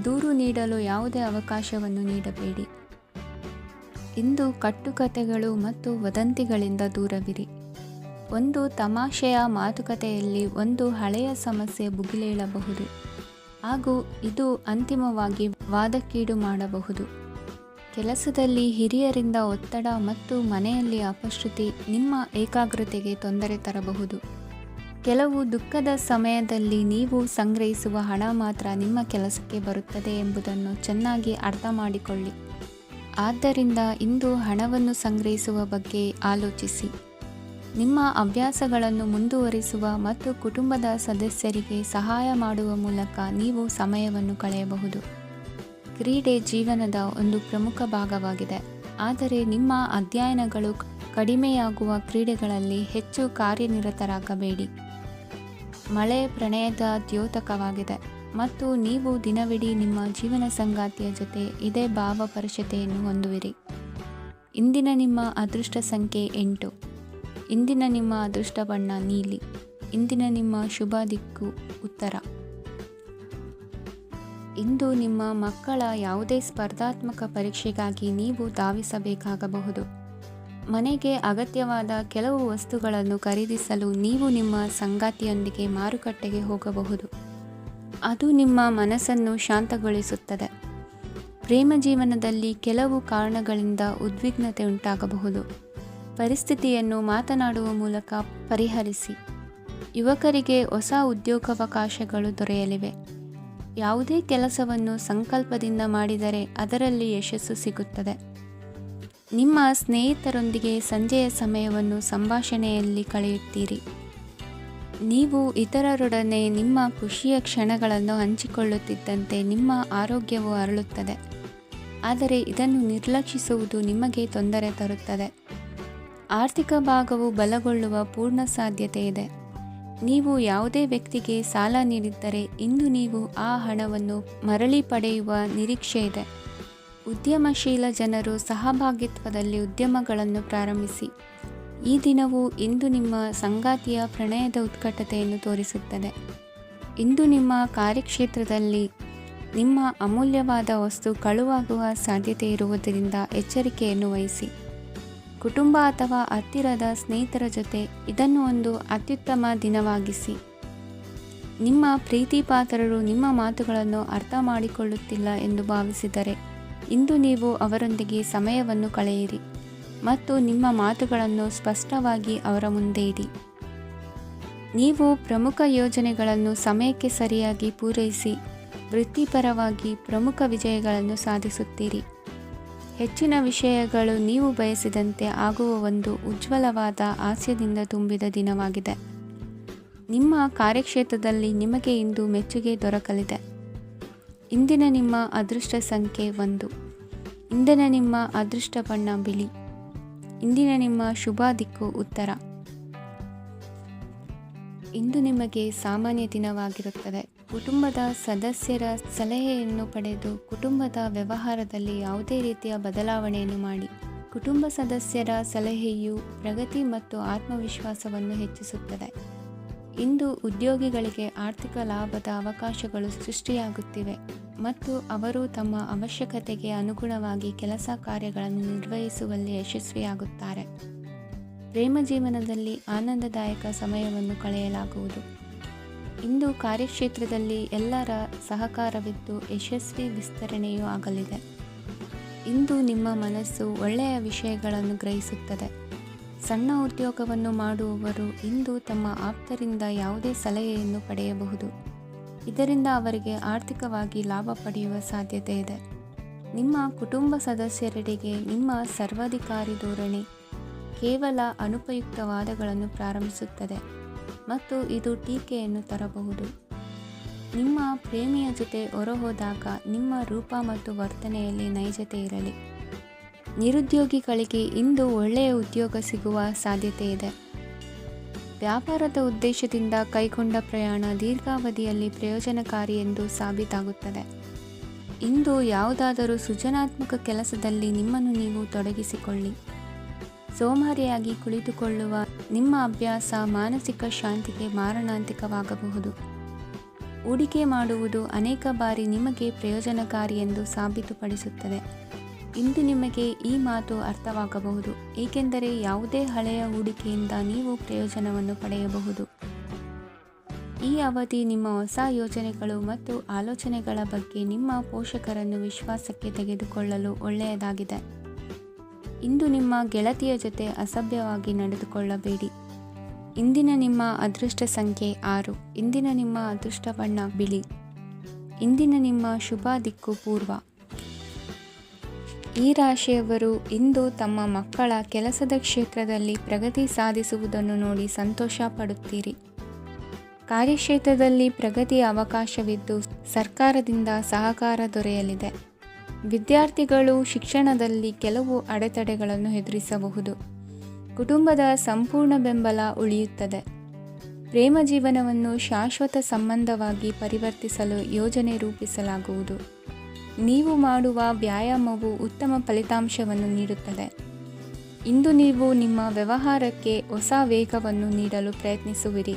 ದೂರು ನೀಡಲು ಯಾವುದೇ ಅವಕಾಶವನ್ನು ನೀಡಬೇಡಿ. ಇಂದು ಕಟ್ಟುಕತೆಗಳು ಮತ್ತು ವದಂತಿಗಳಿಂದ ದೂರವಿರಿ. ಒಂದು ತಮಾಷೆಯ ಮಾತುಕತೆಯಲ್ಲಿ ಒಂದು ಹಳೆಯ ಸಮಸ್ಯೆ ಭುಗಿಲೇಳಬಹುದು ಹಾಗೂ ಇದು ಅಂತಿಮವಾಗಿ ವಾದಕ್ಕೀಡು ಮಾಡಬಹುದು. ಕೆಲಸದಲ್ಲಿ ಹಿರಿಯರಿಂದ ಒತ್ತಡ ಮತ್ತು ಮನೆಯಲ್ಲಿ ಅಪಶ್ರುತಿ ನಿಮ್ಮ ಏಕಾಗ್ರತೆಗೆ ತೊಂದರೆ ತರಬಹುದು. ಕೆಲವು ದುಃಖದ ಸಮಯದಲ್ಲಿ ನೀವು ಸಂಗ್ರಹಿಸುವ ಹಣ ಮಾತ್ರ ನಿಮ್ಮ ಕೆಲಸಕ್ಕೆ ಬರುತ್ತದೆ ಎಂಬುದನ್ನು ಚೆನ್ನಾಗಿ ಅರ್ಥ ಮಾಡಿಕೊಳ್ಳಿ. ಆದ್ದರಿಂದ ಇಂದು ಹಣವನ್ನು ಸಂಗ್ರಹಿಸುವ ಬಗ್ಗೆ ಆಲೋಚಿಸಿ. ನಿಮ್ಮ ಹವ್ಯಾಸಗಳನ್ನು ಮುಂದುವರಿಸುವ ಮತ್ತು ಕುಟುಂಬದ ಸದಸ್ಯರಿಗೆ ಸಹಾಯ ಮಾಡುವ ಮೂಲಕ ನೀವು ಸಮಯವನ್ನು ಕಳೆಯಬಹುದು. ಕ್ರೀಡೆ ಜೀವನದ ಒಂದು ಪ್ರಮುಖ ಭಾಗವಾಗಿದೆ, ಆದರೆ ನಿಮ್ಮ ಅಧ್ಯಯನಗಳು ಕಡಿಮೆಯಾಗುವ ಕ್ರೀಡೆಗಳಲ್ಲಿ ಹೆಚ್ಚು ಕಾರ್ಯನಿರತರಾಗಬೇಡಿ. ಮಳೆ ಪ್ರಣಯದ ದ್ಯೋತಕವಾಗಿದೆ ಮತ್ತು ನೀವು ದಿನವಿಡೀ ನಿಮ್ಮ ಜೀವನ ಸಂಗಾತಿಯ ಜೊತೆ ಇದೇ ಭಾವಪರಶತೆಯನ್ನು ಹೊಂದುವಿರಿ. ಇಂದಿನ ನಿಮ್ಮ ಅದೃಷ್ಟ ಸಂಖ್ಯೆ 8. ಇಂದಿನ ನಿಮ್ಮ ಅದೃಷ್ಟ ಬಣ್ಣ ನೀಲಿ. ಇಂದಿನ ನಿಮ್ಮ ಶುಭ ದಿಕ್ಕು ಉತ್ತರ. ಇಂದು ನಿಮ್ಮ ಮಕ್ಕಳ ಯಾವುದೇ ಸ್ಪರ್ಧಾತ್ಮಕ ಪರೀಕ್ಷೆಗಾಗಿ ನೀವು ಧಾವಿಸಬೇಕಾಗಬಹುದು. ಮನೆಗೆ ಅಗತ್ಯವಾದ ಕೆಲವು ವಸ್ತುಗಳನ್ನು ಖರೀದಿಸಲು ನೀವು ನಿಮ್ಮ ಸಂಗಾತಿಯೊಂದಿಗೆ ಮಾರುಕಟ್ಟೆಗೆ ಹೋಗಬಹುದು. ಅದು ನಿಮ್ಮ ಮನಸ್ಸನ್ನು ಶಾಂತಗೊಳಿಸುತ್ತದೆ. ಪ್ರೇಮ ಜೀವನದಲ್ಲಿ ಕೆಲವು ಕಾರಣಗಳಿಂದ ಉದ್ವಿಗ್ನತೆ ಉಂಟಾಗಬಹುದು. ಪರಿಸ್ಥಿತಿಯನ್ನು ಮಾತನಾಡುವ ಮೂಲಕ ಪರಿಹರಿಸಿ. ಯುವಕರಿಗೆ ಹೊಸ ಉದ್ಯೋಗಾವಕಾಶಗಳು ದೊರೆಯಲಿವೆ. ಯಾವುದೇ ಕೆಲಸವನ್ನು ಸಂಕಲ್ಪದಿಂದ ಮಾಡಿದರೆ ಅದರಲ್ಲಿ ಯಶಸ್ಸು ಸಿಗುತ್ತದೆ. ನಿಮ್ಮ ಸ್ನೇಹಿತರೊಂದಿಗೆ ಸಂಜೆಯ ಸಮಯವನ್ನು ಸಂಭಾಷಣೆಯಲ್ಲಿ ಕಳೆಯುತ್ತೀರಿ. ನೀವು ಇತರರೊಡನೆ ನಿಮ್ಮ ಖುಷಿಯ ಕ್ಷಣಗಳನ್ನು ಹಂಚಿಕೊಳ್ಳುತ್ತಿದ್ದಂತೆ ನಿಮ್ಮ ಆರೋಗ್ಯವು ಅರಳುತ್ತದೆ. ಆದರೆ ಇದನ್ನು ನಿರ್ಲಕ್ಷಿಸುವುದು ನಿಮಗೆ ತೊಂದರೆ ತರುತ್ತದೆ. ಆರ್ಥಿಕ ಭಾಗವು ಬಲಗೊಳ್ಳುವ ಪೂರ್ಣ ಸಾಧ್ಯತೆ ಇದೆ. ನೀವು ಯಾವುದೇ ವ್ಯಕ್ತಿಗೆ ಸಾಲ ನೀಡಿದ್ದರೆ ಇಂದು ನೀವು ಆ ಹಣವನ್ನು ಮರಳಿ ಪಡೆಯುವ ನಿರೀಕ್ಷೆ ಇದೆ. ಉದ್ಯಮಶೀಲ ಜನರು ಸಹಭಾಗಿತ್ವದಲ್ಲಿ ಉದ್ಯಮಗಳನ್ನು ಪ್ರಾರಂಭಿಸಿ. ಈ ದಿನವು ಇಂದು ನಿಮ್ಮ ಸಂಗಾತಿಯ ಪ್ರಣಯದ ಉತ್ಕಟತೆಯನ್ನು ತೋರಿಸುತ್ತದೆ. ಇಂದು ನಿಮ್ಮ ಕಾರ್ಯಕ್ಷೇತ್ರದಲ್ಲಿ ನಿಮ್ಮ ಅಮೂಲ್ಯವಾದ ವಸ್ತು ಕಳುವಾಗುವ ಸಾಧ್ಯತೆ ಇರುವುದರಿಂದ ಎಚ್ಚರಿಕೆಯನ್ನು ವಹಿಸಿ. ಕುಟುಂಬ ಅಥವಾ ಹತ್ತಿರದ ಸ್ನೇಹಿತರ ಜೊತೆ ಇದನ್ನು ಒಂದು ಅತ್ಯುತ್ತಮ ದಿನವಾಗಿಸಿ. ನಿಮ್ಮ ಪ್ರೀತಿಪಾತ್ರರು ನಿಮ್ಮ ಮಾತುಗಳನ್ನು ಅರ್ಥ ಮಾಡಿಕೊಳ್ಳುತ್ತಿಲ್ಲ ಎಂದು ಭಾವಿಸಿದರೆ ಇಂದು ನೀವು ಅವರೊಂದಿಗೆ ಸಮಯವನ್ನು ಕಳೆಯಿರಿ ಮತ್ತು ನಿಮ್ಮ ಮಾತುಗಳನ್ನು ಸ್ಪಷ್ಟವಾಗಿ ಅವರ ಮುಂದೆ ಇಡಿ. ನೀವು ಪ್ರಮುಖ ಯೋಜನೆಗಳನ್ನು ಸಮಯಕ್ಕೆ ಸರಿಯಾಗಿ ಪೂರೈಸಿ ವೃತ್ತಿಪರವಾಗಿ ಪ್ರಮುಖ ವಿಜಯಗಳನ್ನು ಸಾಧಿಸುತ್ತೀರಿ. ಹೆಚ್ಚಿನ ವಿಷಯಗಳು ನೀವು ಬಯಸಿದಂತೆ ಆಗುವ ಒಂದು ಉಜ್ವಲವಾದ ಹಾಸ್ಯದಿಂದ ತುಂಬಿದ ದಿನವಾಗಿದೆ. ನಿಮ್ಮ ಕಾರ್ಯಕ್ಷೇತ್ರದಲ್ಲಿ ನಿಮಗೆ ಇಂದು ಮೆಚ್ಚುಗೆ ದೊರಕಲಿದೆ. ಇಂದಿನ ನಿಮ್ಮ ಅದೃಷ್ಟ ಸಂಖ್ಯೆ 1. ಇಂದಿನ ನಿಮ್ಮ ಅದೃಷ್ಟ ಬಣ್ಣ ಬಿಳಿ. ಇಂದಿನ ನಿಮ್ಮ ಶುಭ ದಿಕ್ಕು ಉತ್ತರ. ಇಂದು ನಿಮಗೆ ಸಾಮಾನ್ಯ ದಿನವಾಗಿರುತ್ತದೆ. ಕುಟುಂಬದ ಸದಸ್ಯರ ಸಲಹೆಯನ್ನು ಪಡೆದು ಕುಟುಂಬದ ವ್ಯವಹಾರದಲ್ಲಿ ಯಾವುದೇ ರೀತಿಯ ಬದಲಾವಣೆಯನ್ನು ಮಾಡಿ. ಕುಟುಂಬ ಸದಸ್ಯರ ಸಲಹೆಯು ಪ್ರಗತಿ ಮತ್ತು ಆತ್ಮವಿಶ್ವಾಸವನ್ನು ಹೆಚ್ಚಿಸುತ್ತದೆ. ಇಂದು ಉದ್ಯೋಗಿಗಳಿಗೆ ಆರ್ಥಿಕ ಲಾಭದ ಅವಕಾಶಗಳು ಸೃಷ್ಟಿಯಾಗುತ್ತಿವೆ ಮತ್ತು ಅವರು ತಮ್ಮ ಅವಶ್ಯಕತೆಗೆ ಅನುಗುಣವಾಗಿ ಕೆಲಸ ಕಾರ್ಯಗಳನ್ನು ನಿರ್ವಹಿಸುವಲ್ಲಿ ಯಶಸ್ವಿಯಾಗುತ್ತಾರೆ. ಪ್ರೇಮ ಜೀವನದಲ್ಲಿ ಆನಂದದಾಯಕ ಸಮಯವನ್ನು ಕಳೆಯಲಾಗುವುದು. ಇಂದು ಕಾರ್ಯಕ್ಷೇತ್ರದಲ್ಲಿ ಎಲ್ಲರ ಸಹಕಾರವಿದ್ದು ಯಶಸ್ವಿ ವಿಸ್ತರಣೆಯೂ ಆಗಲಿದೆ. ಇಂದು ನಿಮ್ಮ ಮನಸ್ಸು ಒಳ್ಳೆಯ ವಿಷಯಗಳನ್ನು ಗ್ರಹಿಸುತ್ತದೆ. ಸಣ್ಣ ಉದ್ಯೋಗವನ್ನು ಮಾಡುವವರು ಇಂದು ತಮ್ಮ ಆಪ್ತರಿಂದ ಯಾವುದೇ ಸಲಹೆಯನ್ನು ಪಡೆಯಬಹುದು. ಇದರಿಂದ ಅವರಿಗೆ ಆರ್ಥಿಕವಾಗಿ ಲಾಭ ಪಡೆಯುವ ಸಾಧ್ಯತೆ ಇದೆ. ನಿಮ್ಮ ಕುಟುಂಬ ಸದಸ್ಯರೆಡೆಗೆ ನಿಮ್ಮ ಸರ್ವಾಧಿಕಾರಿ ಧೋರಣೆ ಕೇವಲ ಅನುಪಯುಕ್ತ ವಾದಗಳನ್ನು ಪ್ರಾರಂಭಿಸುತ್ತದೆ ಮತ್ತು ಇದು ಟೀಕೆಯನ್ನು ತರಬಹುದು. ನಿಮ್ಮ ಪ್ರೇಮಿಯ ಜೊತೆ ಹೊರಹೋದಾಗ ನಿಮ್ಮ ರೂಪ ಮತ್ತು ವರ್ತನೆಯಲ್ಲಿ ನೈಜತೆ ಇರಲಿ. ನಿರುದ್ಯೋಗಿಗಳಿಗೆ ಇಂದು ಒಳ್ಳೆಯ ಉದ್ಯೋಗ ಸಿಗುವ ಸಾಧ್ಯತೆ ಇದೆ. ವ್ಯಾಪಾರದ ಉದ್ದೇಶದಿಂದ ಕೈಗೊಂಡ ಪ್ರಯಾಣ ದೀರ್ಘಾವಧಿಯಲ್ಲಿ ಪ್ರಯೋಜನಕಾರಿ ಎಂದು ಸಾಬೀತಾಗುತ್ತದೆ. ಇಂದು ಯಾವುದಾದರೂ ಸೃಜನಾತ್ಮಕ ಕೆಲಸದಲ್ಲಿ ನಿಮ್ಮನ್ನು ನೀವು ತೊಡಗಿಸಿಕೊಳ್ಳಿ. ಸೋಮಾರಿಯಾಗಿ ಕುಳಿತುಕೊಳ್ಳುವ ನಿಮ್ಮ ಅಭ್ಯಾಸ ಮಾನಸಿಕ ಶಾಂತಿಗೆ ಮಾರಣಾಂತಿಕವಾಗಬಹುದು. ಹೂಡಿಕೆ ಮಾಡುವುದು ಅನೇಕ ಬಾರಿ ನಿಮಗೆ ಪ್ರಯೋಜನಕಾರಿ ಎಂದು ಸಾಬೀತುಪಡಿಸುತ್ತದೆ. ಇಂದು ನಿಮಗೆ ಈ ಮಾತು ಅರ್ಥವಾಗಬಹುದು, ಏಕೆಂದರೆ ಯಾವುದೇ ಹಳೆಯ ಹೂಡಿಕೆಯಿಂದ ನೀವು ಪ್ರಯೋಜನವನ್ನು ಪಡೆಯಬಹುದು. ಈ ಅವಧಿ ನಿಮ್ಮ ಹೊಸ ಯೋಜನೆಗಳು ಮತ್ತು ಆಲೋಚನೆಗಳ ಬಗ್ಗೆ ನಿಮ್ಮ ಪೋಷಕರನ್ನು ವಿಶ್ವಾಸಕ್ಕೆ ತೆಗೆದುಕೊಳ್ಳಲು ಒಳ್ಳೆಯದಾಗಿದೆ. ಇಂದು ನಿಮ್ಮ ಗೆಳತಿಯ ಜೊತೆ ಅಸಭ್ಯವಾಗಿ ನಡೆದುಕೊಳ್ಳಬೇಡಿ. ಇಂದಿನ ನಿಮ್ಮ ಅದೃಷ್ಟ ಸಂಖ್ಯೆ 6. ಇಂದಿನ ನಿಮ್ಮ ಅದೃಷ್ಟ ಬಣ್ಣ ಬಿಳಿ. ಇಂದಿನ ನಿಮ್ಮ ಶುಭ ದಿಕ್ಕು ಪೂರ್ವ. ಈ ರಾಶಿಯವರು ಇಂದು ತಮ್ಮ ಮಕ್ಕಳ ಕೆಲಸದ ಕ್ಷೇತ್ರದಲ್ಲಿ ಪ್ರಗತಿ ಸಾಧಿಸುವುದನ್ನು ನೋಡಿ ಸಂತೋಷ ಪಡುತ್ತೀರಿ. ಕಾರ್ಯಕ್ಷೇತ್ರದಲ್ಲಿ ಪ್ರಗತಿಯ ಅವಕಾಶವಿದ್ದು ಸರ್ಕಾರದಿಂದ ಸಹಕಾರ ದೊರೆಯಲಿದೆ. ವಿದ್ಯಾರ್ಥಿಗಳು ಶಿಕ್ಷಣದಲ್ಲಿ ಕೆಲವು ಅಡೆತಡೆಗಳನ್ನು ಎದುರಿಸಬಹುದು. ಕುಟುಂಬದ ಸಂಪೂರ್ಣ ಬೆಂಬಲ ಉಳಿಯುತ್ತದೆ. ಪ್ರೇಮ ಜೀವನವನ್ನು ಶಾಶ್ವತ ಸಂಬಂಧವಾಗಿ ಪರಿವರ್ತಿಸಲು ಯೋಜನೆ ರೂಪಿಸಲಾಗುವುದು. ನೀವು ಮಾಡುವ ವ್ಯಾಯಾಮವು ಉತ್ತಮ ಫಲಿತಾಂಶವನ್ನು ನೀಡುತ್ತದೆ. ಇಂದು ನೀವು ನಿಮ್ಮ ವ್ಯವಹಾರಕ್ಕೆ ಹೊಸ ವೇಗವನ್ನು ನೀಡಲು ಪ್ರಯತ್ನಿಸುವಿರಿ.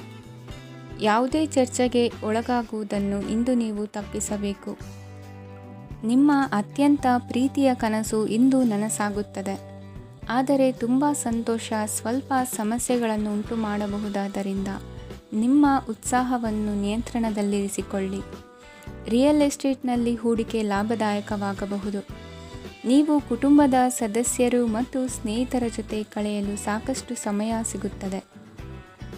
ಯಾವುದೇ ಚರ್ಚೆಗೆ ಒಳಗಾಗುವುದನ್ನು ಇಂದು ನೀವು ತಪ್ಪಿಸಬೇಕು. ನಿಮ್ಮ ಅತ್ಯಂತ ಪ್ರೀತಿಯ ಕನಸು ಇಂದು ನನಸಾಗುತ್ತದೆ. ಆದರೆ ತುಂಬ ಸಂತೋಷ ಸ್ವಲ್ಪ ಸಮಸ್ಯೆಗಳನ್ನು ಉಂಟು ಮಾಡಬಹುದಾದ್ದರಿಂದ ನಿಮ್ಮ ಉತ್ಸಾಹವನ್ನು ನಿಯಂತ್ರಣದಲ್ಲಿರಿಸಿಕೊಳ್ಳಿ. ರಿಯಲ್ ಎಸ್ಟೇಟ್ನಲ್ಲಿ ಹೂಡಿಕೆ ಲಾಭದಾಯಕವಾಗಬಹುದು. ನೀವು ಕುಟುಂಬದ ಸದಸ್ಯರು ಮತ್ತು ಸ್ನೇಹಿತರ ಜೊತೆ ಕಳೆಯಲು ಸಾಕಷ್ಟು ಸಮಯ ಸಿಗುತ್ತದೆ.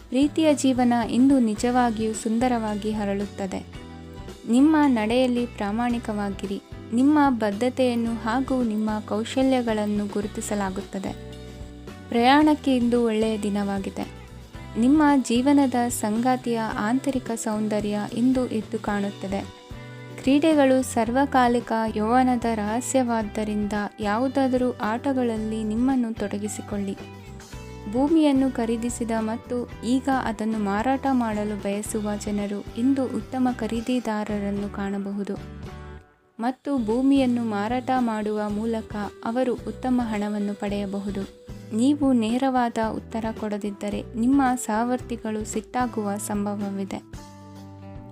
ಪ್ರೀತಿಯ ಜೀವನ ಇಂದು ನಿಜವಾಗಿಯೂ ಸುಂದರವಾಗಿ ಹರಳುತ್ತದೆ. ನಿಮ್ಮ ನಡೆಯಲ್ಲಿ ಪ್ರಾಮಾಣಿಕವಾಗಿರಿ. ನಿಮ್ಮ ಬದ್ಧತೆಯನ್ನು ಹಾಗೂ ನಿಮ್ಮ ಕೌಶಲ್ಯಗಳನ್ನು ಗುರುತಿಸಲಾಗುತ್ತದೆ. ಪ್ರಯಾಣಕ್ಕೆ ಇಂದು ಒಳ್ಳೆಯ ದಿನವಾಗಿದೆ. ನಿಮ್ಮ ಜೀವನದ ಸಂಗಾತಿಯ ಆಂತರಿಕ ಸೌಂದರ್ಯ ಇಂದು ಎದ್ದು ಕಾಣುತ್ತದೆ. ಕ್ರೀಡೆಗಳು ಸರ್ವಕಾಲಿಕ ಯೌವನದ ರಹಸ್ಯವಾದ್ದರಿಂದ ಯಾವುದಾದರೂ ಆಟಗಳಲ್ಲಿ ನಿಮ್ಮನ್ನು ತೊಡಗಿಸಿಕೊಳ್ಳಿ. ಭೂಮಿಯನ್ನು ಖರೀದಿಸಿದ ಮತ್ತು ಈಗ ಅದನ್ನು ಮಾರಾಟ ಮಾಡಲು ಬಯಸುವ ಜನರು ಇಂದು ಉತ್ತಮ ಖರೀದಿದಾರರನ್ನು ಕಾಣಬಹುದು ಮತ್ತು ಭೂಮಿಯನ್ನು ಮಾರಾಟ ಮಾಡುವ ಮೂಲಕ ಅವರು ಉತ್ತಮ ಹಣವನ್ನು ಪಡೆಯಬಹುದು. ನೀವು ನೇರವಾದ ಉತ್ತರ ಕೊಡದಿದ್ದರೆ ನಿಮ್ಮ ಸಹವರ್ತಿಗಳು ಸಿಟ್ಟಾಗುವ ಸಂಭವವಿದೆ.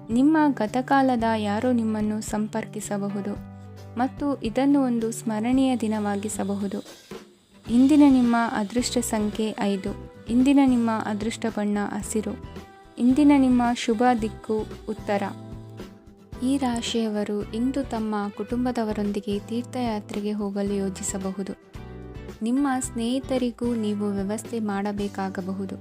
ನಿಮ್ಮ ಗತಕಾಲದ ಯಾರೋ ನಿಮ್ಮನ್ನು ಸಂಪರ್ಕಿಸಬಹುದು ಮತ್ತು ಇದನ್ನು ಒಂದು ಸ್ಮರಣೀಯ ದಿನವಾಗಿಸಬಹುದು. ಇಂದಿನ ನಿಮ್ಮ ಅದೃಷ್ಟ ಸಂಖ್ಯೆ 5. ಇಂದಿನ ನಿಮ್ಮ ಅದೃಷ್ಟ ಬಣ್ಣ ಹಸಿರು. ಇಂದಿನ ನಿಮ್ಮ ಶುಭ ದಿಕ್ಕು ಉತ್ತರ. ಈ ರಾಶಿಯವರು ಇಂದು ತಮ್ಮ ಕುಟುಂಬದವರೊಂದಿಗೆ ತೀರ್ಥಯಾತ್ರೆಗೆ ಹೋಗಲು ಯೋಜಿಸಬಹುದು. ನಿಮ್ಮ ಸ್ನೇಹಿತರಿಗೂ ನೀವು ವ್ಯವಸ್ಥೆ ಮಾಡಬೇಕಾಗಬಹುದು.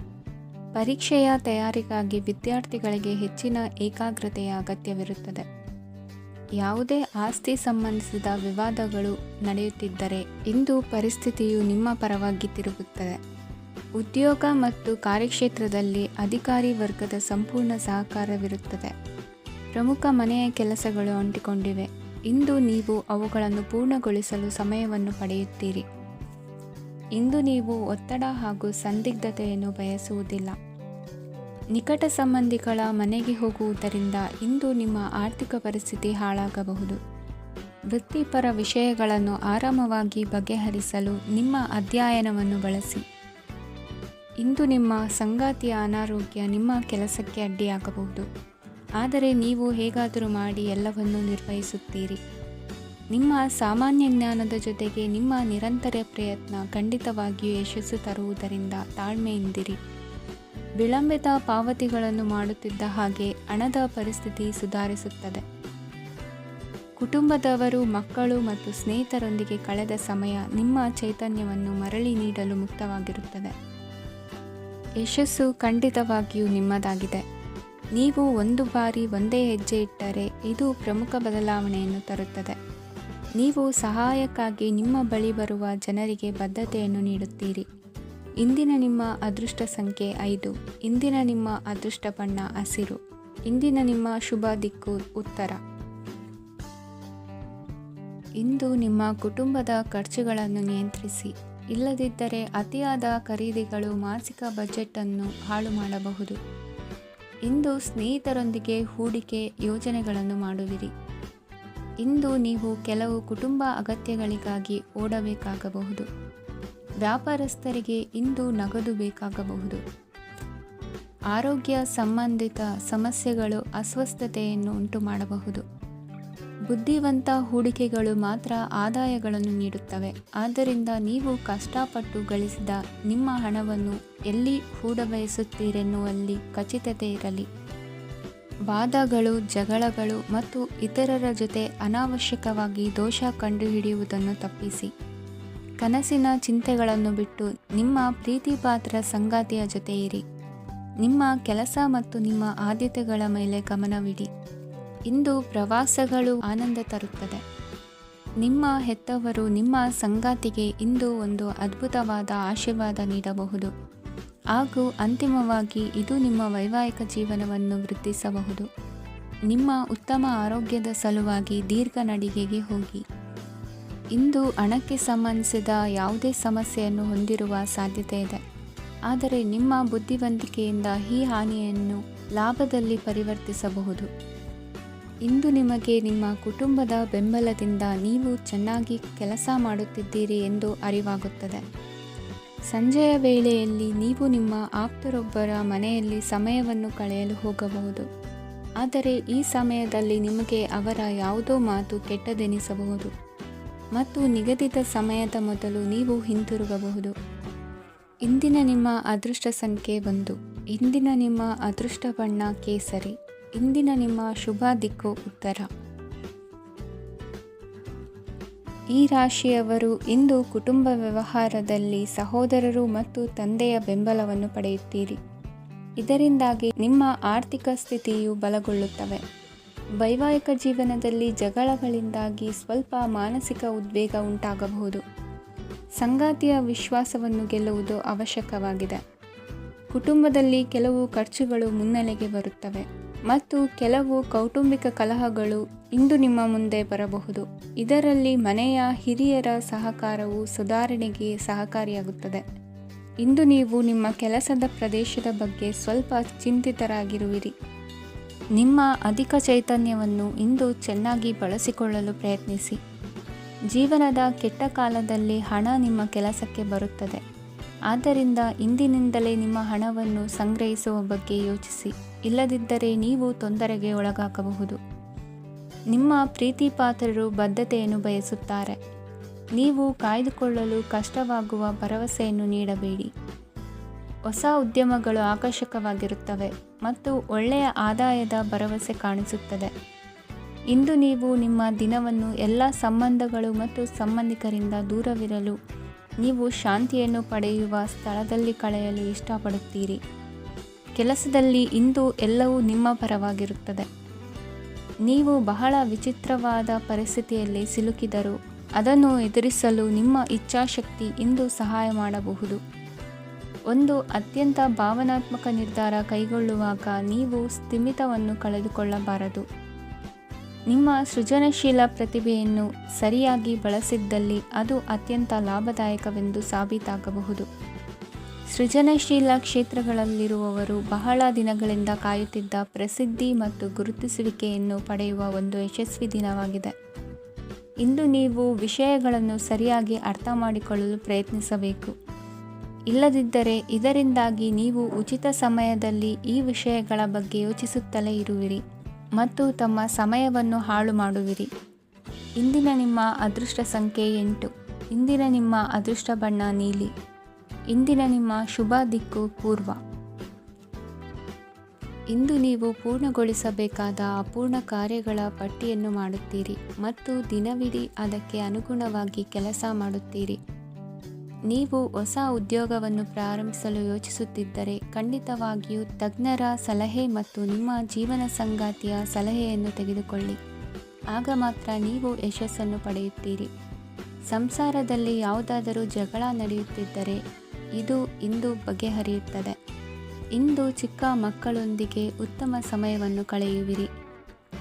ಪರೀಕ್ಷೆಯ ತಯಾರಿಗಾಗಿ ವಿದ್ಯಾರ್ಥಿಗಳಿಗೆ ಹೆಚ್ಚಿನ ಏಕಾಗ್ರತೆಯ ಅಗತ್ಯವಿರುತ್ತದೆ. ಯಾವುದೇ ಆಸ್ತಿ ಸಂಬಂಧಿಸಿದ ವಿವಾದಗಳು ನಡೆಯುತ್ತಿದ್ದರೆ ಇಂದು ಪರಿಸ್ಥಿತಿಯು ನಿಮ್ಮ ಪರವಾಗಿ ತಿರುಗುತ್ತದೆ. ಉದ್ಯೋಗ ಮತ್ತು ಕಾರ್ಯಕ್ಷೇತ್ರದಲ್ಲಿ ಅಧಿಕಾರಿ ವರ್ಗದ ಸಂಪೂರ್ಣ ಸಹಕಾರವಿರುತ್ತದೆ. ಪ್ರಮುಖ ಮನೆಯ ಕೆಲಸಗಳು ಅಂಟಿಕೊಂಡಿವೆ. ಇಂದು ನೀವು ಅವುಗಳನ್ನು ಪೂರ್ಣಗೊಳಿಸಲು ಸಮಯವನ್ನು ಪಡೆಯುತ್ತೀರಿ. ಇಂದು ನೀವು ಒತ್ತಡ ಹಾಗೂ ಸಂದಿಗ್ಧತೆಯನ್ನು ಬಯಸುವುದಿಲ್ಲ. ನಿಕಟ ಸಂಬಂಧಿಗಳ ಮನೆಗೆ ಹೋಗುವುದರಿಂದ ಇಂದು ನಿಮ್ಮ ಆರ್ಥಿಕ ಪರಿಸ್ಥಿತಿ ಹಾಳಾಗಬಹುದು. ವೃತ್ತಿಪರ ವಿಷಯಗಳನ್ನು ಆರಾಮವಾಗಿ ಬಗೆಹರಿಸಲು ನಿಮ್ಮ ಅಧ್ಯಯನವನ್ನು ಬಳಸಿ. ಇಂದು ನಿಮ್ಮ ಸಂಗಾತಿಯ ಅನಾರೋಗ್ಯ ನಿಮ್ಮ ಕೆಲಸಕ್ಕೆ ಅಡ್ಡಿಯಾಗಬಹುದು. ಆದರೆ ನೀವು ಹೇಗಾದರೂ ಮಾಡಿ ಎಲ್ಲವನ್ನೂ ನಿರ್ವಹಿಸುತ್ತೀರಿ. ನಿಮ್ಮ ಸಾಮಾನ್ಯ ಜ್ಞಾನದ ಜೊತೆಗೆ ನಿಮ್ಮ ನಿರಂತರ ಪ್ರಯತ್ನ ಖಂಡಿತವಾಗಿಯೂ ಯಶಸ್ಸು ತರುವುದರಿಂದ ತಾಳ್ಮೆಯಿಂದಿರಿ. ವಿಳಂಬಿತ ಪಾವತಿಗಳನ್ನು ಮಾಡುತ್ತಿದ್ದ ಹಾಗೆ ಹಣದ ಪರಿಸ್ಥಿತಿ ಸುಧಾರಿಸುತ್ತದೆ. ಕುಟುಂಬದವರು, ಮಕ್ಕಳು ಮತ್ತು ಸ್ನೇಹಿತರೊಂದಿಗೆ ಕಳೆದ ಸಮಯ ನಿಮ್ಮ ಚೈತನ್ಯವನ್ನು ಮರಳಿ ನೀಡಲು ಮುಕ್ತವಾಗಿರುತ್ತದೆ. ಯಶಸ್ಸು ಖಂಡಿತವಾಗಿಯೂ ನಿಮ್ಮದಾಗಿದೆ. ನೀವು ಒಂದು ಬಾರಿ ಒಂದೇ ಹೆಜ್ಜೆ ಇಟ್ಟರೆ ಇದು ಪ್ರಮುಖ ಬದಲಾವಣೆಯನ್ನು ತರುತ್ತದೆ. ನೀವು ಸಹಾಯಕ್ಕಾಗಿ ನಿಮ್ಮ ಬಳಿ ಬರುವ ಜನರಿಗೆ ಬದ್ಧತೆಯನ್ನು ನೀಡುತ್ತೀರಿ. ಇಂದಿನ ನಿಮ್ಮ ಅದೃಷ್ಟ ಸಂಖ್ಯೆ 5. ಇಂದಿನ ನಿಮ್ಮ ಅದೃಷ್ಟ ಬಣ್ಣ ಹಸಿರು. ಇಂದಿನ ನಿಮ್ಮ ಶುಭ ದಿಕ್ಕು ಉತ್ತರ. ಇಂದು ನಿಮ್ಮ ಕುಟುಂಬದ ಖರ್ಚುಗಳನ್ನು ನಿಯಂತ್ರಿಸಿ. ಇಲ್ಲದಿದ್ದರೆ ಅತಿಯಾದ ಖರೀದಿಗಳು ಮಾಸಿಕ ಬಜೆಟನ್ನು ಹಾಳು ಮಾಡಬಹುದು. ಇಂದು ಸ್ನೇಹಿತರೊಂದಿಗೆ ಹೂಡಿಕೆ ಯೋಜನೆಗಳನ್ನು ಮಾಡುವಿರಿ. ಇಂದು ನೀವು ಕೆಲವು ಕುಟುಂಬ ಅಗತ್ಯಗಳಿಗಾಗಿ ಓಡಬೇಕಾಗಬಹುದು. ವ್ಯಾಪಾರಸ್ಥರಿಗೆ ಇಂದು ನಗದು ಬೇಕಾಗಬಹುದು. ಆರೋಗ್ಯ ಸಂಬಂಧಿತ ಸಮಸ್ಯೆಗಳು ಅಸ್ವಸ್ಥತೆಯನ್ನು ಉಂಟುಮಾಡಬಹುದು. ಬುದ್ಧಿವಂತ ಹೂಡಿಕೆಗಳು ಮಾತ್ರ ಆದಾಯಗಳನ್ನು ನೀಡುತ್ತವೆ. ಆದ್ದರಿಂದ ನೀವು ಕಷ್ಟಪಟ್ಟು ಗಳಿಸಿದ ನಿಮ್ಮ ಹಣವನ್ನು ಎಲ್ಲಿ ಹೂಡಬಯಸುತ್ತೀರೆನ್ನುವಲ್ಲಿ ಖಚಿತತೆ ಇರಲಿ. ವಾದಗಳು, ಜಗಳಗಳು ಮತ್ತು ಇತರರ ಜೊತೆ ಅನಾವಶ್ಯಕವಾಗಿ ದೋಷ ಕಂಡುಹಿಡಿಯುವುದನ್ನು ತಪ್ಪಿಸಿ. ಕನಸಿನ ಚಿಂತೆಗಳನ್ನು ಬಿಟ್ಟು ನಿಮ್ಮ ಪ್ರೀತಿಪಾತ್ರ ಸಂಗಾತಿಯ ಜೊತೆ ಇರಿ. ನಿಮ್ಮ ಕೆಲಸ ಮತ್ತು ನಿಮ್ಮ ಆದ್ಯತೆಗಳ ಮೇಲೆ ಗಮನವಿಡಿ. ಇಂದು ಪ್ರವಾಸಗಳು ಆನಂದ ತರುತ್ತದೆ. ನಿಮ್ಮ ಹೆತ್ತವರು ನಿಮ್ಮ ಸಂಗಾತಿಗೆ ಇಂದು ಒಂದು ಅದ್ಭುತವಾದ ಆಶೀರ್ವಾದ ನೀಡಬಹುದು ಹಾಗೂ ಅಂತಿಮವಾಗಿ ಇದು ನಿಮ್ಮ ವೈವಾಹಿಕ ಜೀವನವನ್ನು ವೃದ್ಧಿಸಬಹುದು. ನಿಮ್ಮ ಉತ್ತಮ ಆರೋಗ್ಯದ ಸಲುವಾಗಿ ದೀರ್ಘ ನಡಿಗೆಗೆ ಹೋಗಿ. ಇಂದು ಹಣಕ್ಕೆ ಸಂಬಂಧಿಸಿದ ಯಾವುದೇ ಸಮಸ್ಯೆಯನ್ನು ಹೊಂದಿರುವ ಸಾಧ್ಯತೆ ಇದೆ. ಆದರೆ ನಿಮ್ಮ ಬುದ್ಧಿವಂತಿಕೆಯಿಂದ ಈ ಹಾನಿಯನ್ನು ಲಾಭದಲ್ಲಿ ಪರಿವರ್ತಿಸಬಹುದು. ಇಂದು ನಿಮಗೆ ನಿಮ್ಮ ಕುಟುಂಬದ ಬೆಂಬಲದಿಂದ ನೀವು ಚೆನ್ನಾಗಿ ಕೆಲಸ ಮಾಡುತ್ತಿದ್ದೀರಿ ಎಂದು ಅರಿವಾಗುತ್ತದೆ. ಸಂಜೆಯ ವೇಳೆಯಲ್ಲಿ ನೀವು ನಿಮ್ಮ ಆಪ್ತರೊಬ್ಬರ ಮನೆಯಲ್ಲಿ ಸಮಯವನ್ನು ಕಳೆಯಲು ಹೋಗಬಹುದು. ಆದರೆ ಈ ಸಮಯದಲ್ಲಿ ನಿಮಗೆ ಅವರ ಯಾವುದೋ ಮಾತು ಕೆಟ್ಟದೆನಿಸಬಹುದು ಮತ್ತು ನಿಗದಿತ ಸಮಯದ ಮೊದಲು ನೀವು ಹಿಂತಿರುಗಬಹುದು. ಇಂದಿನ ನಿಮ್ಮ ಅದೃಷ್ಟ ಸಂಖ್ಯೆ 1. ಇಂದಿನ ನಿಮ್ಮ ಅದೃಷ್ಟ ಬಣ್ಣ ಕೇಸರಿ. ಇಂದಿನ ನಿಮ್ಮ ಶುಭ ದಿಕ್ಕು ಉತ್ತರ. ಈ ರಾಶಿಯವರು ಇಂದು ಕುಟುಂಬ ವ್ಯವಹಾರದಲ್ಲಿ ಸಹೋದರರು ಮತ್ತು ತಂದೆಯ ಬೆಂಬಲವನ್ನು ಪಡೆಯುತ್ತೀರಿ. ಇದರಿಂದಾಗಿ ನಿಮ್ಮ ಆರ್ಥಿಕ ಸ್ಥಿತಿಯು ಬಲಗೊಳ್ಳುತ್ತವೆ. ವೈವಾಹಿಕ ಜೀವನದಲ್ಲಿ ಜಗಳಗಳಿಂದಾಗಿ ಸ್ವಲ್ಪ ಮಾನಸಿಕ ಉದ್ವೇಗ ಉಂಟಾಗಬಹುದು. ಸಂಗಾತಿಯ ವಿಶ್ವಾಸವನ್ನು ಗೆಲ್ಲುವುದು ಅವಶ್ಯಕವಾಗಿದೆ. ಕುಟುಂಬದಲ್ಲಿ ಕೆಲವು ಖರ್ಚುಗಳು ಮುನ್ನೆಲೆಗೆ ಬರುತ್ತವೆ ಮತ್ತು ಕೆಲವು ಕೌಟುಂಬಿಕ ಕಲಹಗಳು ಇಂದು ನಿಮ್ಮ ಮುಂದೆ ಬರಬಹುದು. ಇದರಲ್ಲಿ ಮನೆಯ ಹಿರಿಯರ ಸಹಕಾರವು ಸುಧಾರಣೆಗೆ ಸಹಕಾರಿಯಾಗುತ್ತದೆ. ಇಂದು ನೀವು ನಿಮ್ಮ ಕೆಲಸದ ಪ್ರದೇಶದ ಬಗ್ಗೆ ಸ್ವಲ್ಪ ಚಿಂತಿತರಾಗಿರುವಿರಿ. ನಿಮ್ಮ ಅಧಿಕ ಚೈತನ್ಯವನ್ನು ಇಂದು ಚೆನ್ನಾಗಿ ಬಳಸಿಕೊಳ್ಳಲು ಪ್ರಯತ್ನಿಸಿ. ಜೀವನದ ಕೆಟ್ಟ ಕಾಲದಲ್ಲಿ ಹಣ ನಿಮ್ಮ ಕೆಲಸಕ್ಕೆ ಬರುತ್ತದೆ. ಆದ್ದರಿಂದ ಇಂದಿನಿಂದಲೇ ನಿಮ್ಮ ಹಣವನ್ನು ಸಂಗ್ರಹಿಸುವ ಬಗ್ಗೆ ಯೋಚಿಸಿ. ಇಲ್ಲದಿದ್ದರೆ ನೀವು ತೊಂದರೆಗೆ ಒಳಗಾಗಬಹುದು. ನಿಮ್ಮ ಪ್ರೀತಿಪಾತ್ರರು ಬದ್ಧತೆಯನ್ನು ಬಯಸುತ್ತಾರೆ. ನೀವು ಕಾಯ್ದುಕೊಳ್ಳಲು ಕಷ್ಟವಾಗುವ ಭರವಸೆಯನ್ನು ನೀಡಬೇಡಿ. ಹೊಸ ಉದ್ಯಮಗಳು ಆಕರ್ಷಕವಾಗಿರುತ್ತವೆ ಮತ್ತು ಒಳ್ಳೆಯ ಆದಾಯದ ಭರವಸೆ ಕಾಣಿಸುತ್ತದೆ. ಇಂದು ನೀವು ನಿಮ್ಮ ದಿನವನ್ನು ಎಲ್ಲ ಸಂಬಂಧಗಳು ಮತ್ತು ಸಂಬಂಧಿಕರಿಂದ ದೂರವಿರಲು ನೀವು ಶಾಂತಿಯನ್ನು ಪಡೆಯುವ ಸ್ಥಳದಲ್ಲಿ ಕಳೆಯಲು ಇಷ್ಟಪಡುತ್ತೀರಿ. ಕೆಲಸದಲ್ಲಿ ಇಂದು ಎಲ್ಲವೂ ನಿಮ್ಮ ಪರವಾಗಿರುತ್ತದೆ. ನೀವು ಬಹಳ ವಿಚಿತ್ರವಾದ ಪರಿಸ್ಥಿತಿಯಲ್ಲಿ ಸಿಲುಕಿದರೂ ಅದನ್ನು ಎದುರಿಸಲು ನಿಮ್ಮ ಇಚ್ಛಾಶಕ್ತಿ ಇಂದು ಸಹಾಯ ಮಾಡಬಹುದು. ಒಂದು ಅತ್ಯಂತ ಭಾವನಾತ್ಮಕ ನಿರ್ಧಾರ ಕೈಗೊಳ್ಳುವಾಗ ನೀವು ಸ್ಥಿಮಿತವನ್ನು ಕಳೆದುಕೊಳ್ಳಬಾರದು. ನಿಮ್ಮ ಸೃಜನಶೀಲ ಪ್ರತಿಭೆಯನ್ನು ಸರಿಯಾಗಿ ಬಳಸಿದ್ದಲ್ಲಿ ಅದು ಅತ್ಯಂತ ಲಾಭದಾಯಕವೆಂದು ಸಾಬೀತಾಗಬಹುದು. ಸೃಜನಶೀಲ ಕ್ಷೇತ್ರಗಳಲ್ಲಿರುವವರು ಬಹಳ ದಿನಗಳಿಂದ ಕಾಯುತ್ತಿದ್ದ ಪ್ರಸಿದ್ಧಿ ಮತ್ತು ಗುರುತಿಸುವಿಕೆಯನ್ನು ಪಡೆಯುವ ಒಂದು ಯಶಸ್ವಿ ದಿನವಾಗಿದೆ. ಇಂದು ನೀವು ವಿಷಯಗಳನ್ನು ಸರಿಯಾಗಿ ಅರ್ಥ ಮಾಡಿಕೊಳ್ಳಲು ಪ್ರಯತ್ನಿಸಬೇಕು. ಇಲ್ಲದಿದ್ದರೆ ಇದರಿಂದಾಗಿ ನೀವು ಉಚಿತ ಸಮಯದಲ್ಲಿ ಈ ವಿಷಯಗಳ ಬಗ್ಗೆ ಯೋಚಿಸುತ್ತಲೇ ಇರುವಿರಿ ಮತ್ತು ತಮ್ಮ ಸಮಯವನ್ನು ಹಾಳು ಮಾಡುವಿರಿ. ಇಂದಿನ ನಿಮ್ಮ ಅದೃಷ್ಟ ಸಂಖ್ಯೆ 8. ಇಂದಿನ ನಿಮ್ಮ ಅದೃಷ್ಟ ಬಣ್ಣ ನೀಲಿ. ಇಂದಿನ ನಿಮ್ಮ ಶುಭ ದಿಕ್ಕು ಪೂರ್ವ. ಇಂದು ನೀವು ಪೂರ್ಣಗೊಳಿಸಬೇಕಾದ ಅಪೂರ್ಣ ಕಾರ್ಯಗಳ ಪಟ್ಟಿಯನ್ನು ಮಾಡುತ್ತೀರಿ ಮತ್ತು ದಿನವಿಡೀ ಅದಕ್ಕೆ ಅನುಗುಣವಾಗಿ ಕೆಲಸ ಮಾಡುತ್ತೀರಿ. ನೀವು ಹೊಸ ಉದ್ಯೋಗವನ್ನು ಪ್ರಾರಂಭಿಸಲು ಯೋಚಿಸುತ್ತಿದ್ದರೆ ಖಂಡಿತವಾಗಿಯೂ ತಜ್ಞರ ಸಲಹೆ ಮತ್ತು ನಿಮ್ಮ ಜೀವನ ಸಂಗಾತಿಯ ಸಲಹೆಯನ್ನು ತೆಗೆದುಕೊಳ್ಳಿ. ಆಗ ಮಾತ್ರ ನೀವು ಯಶಸ್ಸನ್ನು ಪಡೆಯುತ್ತೀರಿ. ಸಂಸಾರದಲ್ಲಿ ಯಾವುದಾದರೂ ಜಗಳ ನಡೆಯುತ್ತಿದ್ದರೆ ಇದು ಇಂದು ಬಗೆಹರಿಯುತ್ತದೆ. ಇಂದು ಚಿಕ್ಕ ಮಕ್ಕಳೊಂದಿಗೆ ಉತ್ತಮ ಸಮಯವನ್ನು ಕಳೆಯುವಿರಿ.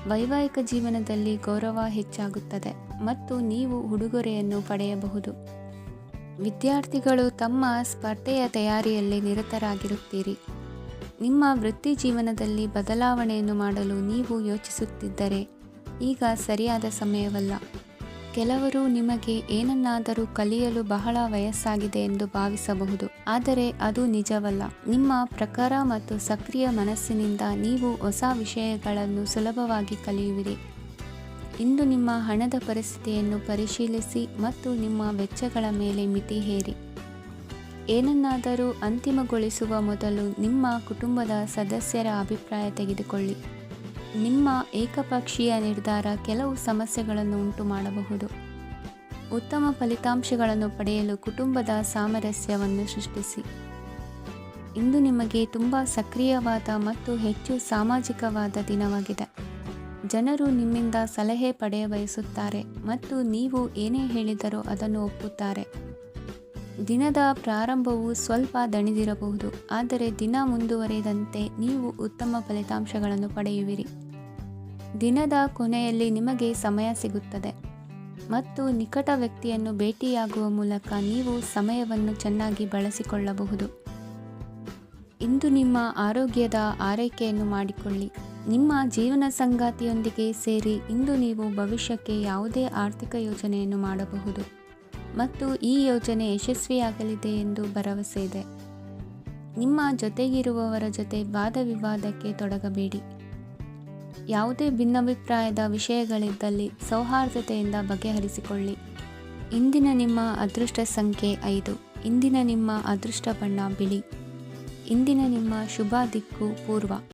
ವೈವಾಹಿಕ ಜೀವನದಲ್ಲಿ ಗೌರವ ಹೆಚ್ಚಾಗುತ್ತದೆ ಮತ್ತು ನೀವು ಉಡುಗೊರೆಯನ್ನು ಪಡೆಯಬಹುದು. ವಿದ್ಯಾರ್ಥಿಗಳು ತಮ್ಮ ಸ್ಪರ್ಧೆಯ ತಯಾರಿಯಲ್ಲಿ ನಿರತರಾಗಿರುತ್ತೀರಿ. ನಿಮ್ಮ ವೃತ್ತಿ ಜೀವನದಲ್ಲಿ ಬದಲಾವಣೆಯನ್ನು ಮಾಡಲು ನೀವು ಯೋಚಿಸುತ್ತಿದ್ದರೆ ಈಗ ಸರಿಯಾದ ಸಮಯವಲ್ಲ. ಕೆಲವರು ನಿಮಗೆ ಏನನ್ನಾದರೂ ಕಲಿಯಲು ಬಹಳ ವಯಸ್ಸಾಗಿದೆ ಎಂದು ಭಾವಿಸಬಹುದು, ಆದರೆ ಅದು ನಿಜವಲ್ಲ. ನಿಮ್ಮ ಪ್ರಖರ ಮತ್ತು ಸಕ್ರಿಯ ಮನಸ್ಸಿನಿಂದ ನೀವು ಹೊಸ ವಿಷಯಗಳನ್ನು ಸುಲಭವಾಗಿ ಕಲಿಯುವಿರಿ. ಇಂದು ನಿಮ್ಮ ಹಣದ ಪರಿಸ್ಥಿತಿಯನ್ನು ಪರಿಶೀಲಿಸಿ ಮತ್ತು ನಿಮ್ಮ ವೆಚ್ಚಗಳ ಮೇಲೆ ಮಿತಿ ಹೇರಿ. ಏನನ್ನಾದರೂ ಅಂತಿಮಗೊಳಿಸುವ ಮೊದಲು ನಿಮ್ಮ ಕುಟುಂಬದ ಸದಸ್ಯರ ಅಭಿಪ್ರಾಯ ತೆಗೆದುಕೊಳ್ಳಿ. ನಿಮ್ಮ ಏಕಪಕ್ಷೀಯ ನಿರ್ಧಾರ ಕೆಲವು ಸಮಸ್ಯೆಗಳನ್ನು ಉಂಟು ಮಾಡಬಹುದು. ಉತ್ತಮ ಫಲಿತಾಂಶಗಳನ್ನು ಪಡೆಯಲು ಕುಟುಂಬದ ಸಾಮರಸ್ಯವನ್ನು ಸೃಷ್ಟಿಸಿ. ಇಂದು ನಿಮಗೆ ತುಂಬ ಸಕ್ರಿಯವಾದ ಮತ್ತು ಹೆಚ್ಚು ಸಾಮಾಜಿಕವಾದ ದಿನವಾಗಿದೆ. ಜನರು ನಿಮ್ಮಿಂದ ಸಲಹೆ ಪಡೆಯ ಬಯಸುತ್ತಾರೆ ಮತ್ತು ನೀವು ಏನೇ ಹೇಳಿದರೂ ಅದನ್ನು ಒಪ್ಪುತ್ತಾರೆ. ದಿನದ ಪ್ರಾರಂಭವು ಸ್ವಲ್ಪ ದಣಿದಿರಬಹುದು, ಆದರೆ ದಿನ ಮುಂದುವರಿದಂತೆ ನೀವು ಉತ್ತಮ ಫಲಿತಾಂಶಗಳನ್ನು ಪಡೆಯುವಿರಿ. ದಿನದ ಕೊನೆಯಲ್ಲಿ ನಿಮಗೆ ಸಮಯ ಸಿಗುತ್ತದೆ. ಮತ್ತು ನಿಕಟ ವ್ಯಕ್ತಿಯನ್ನು ಭೇಟಿಯಾಗುವ ಮೂಲಕ ನೀವು ಸಮಯವನ್ನು ಚೆನ್ನಾಗಿ ಬಳಸಿಕೊಳ್ಳಬಹುದು. ಇಂದು ನಿಮ್ಮ ಆರೋಗ್ಯದ ಆರೈಕೆಯನ್ನು ಮಾಡಿಕೊಳ್ಳಿ. ನಿಮ್ಮ ಜೀವನ ಸಂಗಾತಿಯೊಂದಿಗೆ ಸೇರಿ ಇಂದು ನೀವು ಭವಿಷ್ಯಕ್ಕೆ ಯಾವುದೇ ಆರ್ಥಿಕ ಯೋಜನೆಯನ್ನು ಮಾಡಬಹುದು ಮತ್ತು ಈ ಯೋಜನೆ ಯಶಸ್ವಿಯಾಗಲಿದೆ ಎಂದು ಭರವಸೆ ಇದೆ. ನಿಮ್ಮ ಜೊತೆಗಿರುವವರ ಜೊತೆ ವಾದ ವಿವಾದಕ್ಕೆ ತೊಡಗಬೇಡಿ. ಯಾವುದೇ ಭಿನ್ನಾಭಿಪ್ರಾಯದ ವಿಷಯಗಳಿದ್ದಲ್ಲಿ ಸೌಹಾರ್ದತೆಯಿಂದ ಬಗೆಹರಿಸಿಕೊಳ್ಳಿ. ಇಂದಿನ ನಿಮ್ಮ ಅದೃಷ್ಟ ಸಂಖ್ಯೆ 5. ಇಂದಿನ ನಿಮ್ಮ ಅದೃಷ್ಟ ಬಣ್ಣ ಬಿಳಿ. ಇಂದಿನ ನಿಮ್ಮ ಶುಭ ದಿಕ್ಕು ಪೂರ್ವ.